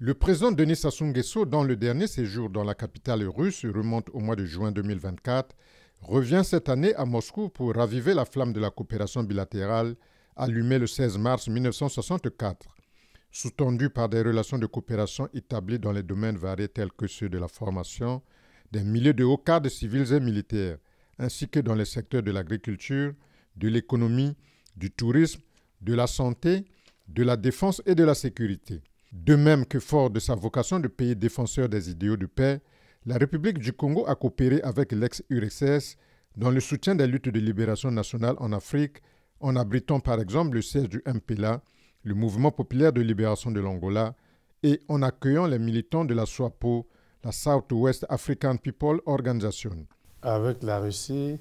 Le président Denis Sassou Nguesso, dans le dernier séjour dans la capitale russe, remonte au mois de juin 2024, revient cette année à Moscou pour raviver la flamme de la coopération bilatérale allumée le 16 mars 1964. Sous-tendue par des relations de coopération établies dans les domaines variés tels que ceux de la formation, des milliers de hauts cadres civils et militaires, ainsi que dans les secteurs de l'agriculture, de l'économie, du tourisme, de la santé, de la défense et de la sécurité. De même que fort de sa vocation de pays défenseur des idéaux de paix, la République du Congo a coopéré avec l'ex-URSS dans le soutien des luttes de libération nationale en Afrique, en abritant par exemple le siège du MPLA, le Mouvement populaire de libération de l'Angola, et en accueillant les militants de la SWAPO, la Southwest African People Organization. Avec la Russie,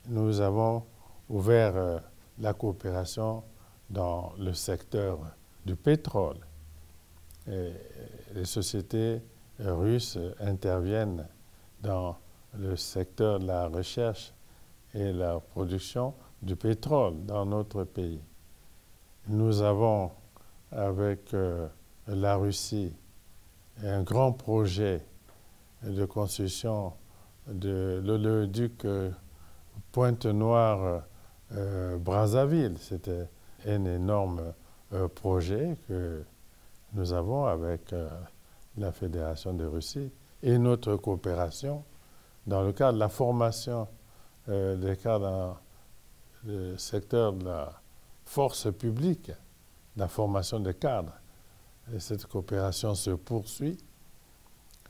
nous avons ouvert la coopération dans le secteur du pétrole. Et les sociétés russes interviennent dans le secteur de la recherche et la production du pétrole dans notre pays. Nous avons, avec la Russie, un grand projet de construction de l'oléoduc Pointe-Noire-Brazzaville. C'était un énorme projet que nous avons avec la Fédération de Russie et notre coopération dans le cadre de la formation des cadres dans le secteur de la force publique, la formation des cadres. Et cette coopération se poursuit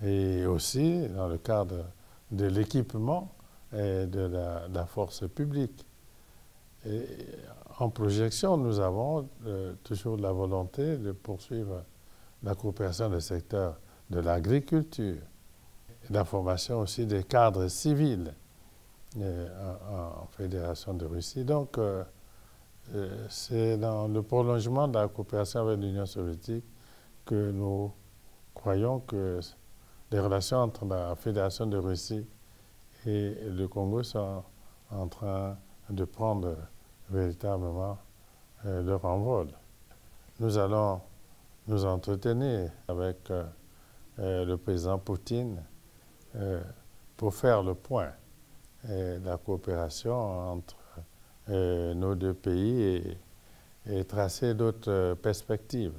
et aussi dans le cadre de l'équipement et de la force publique. Et en projection, nous avons toujours la volonté de poursuivre la coopération dans le secteur de l'agriculture, la formation aussi des cadres civils en Fédération de Russie. Donc, c'est dans le prolongement de la coopération avec l'Union soviétique que nous croyons que les relations entre la Fédération de Russie et le Congo sont en train de prendre véritablement leur envol. Nous allons nous entretenir avec le président Poutine pour faire le point de la coopération entre nos deux pays et tracer d'autres perspectives.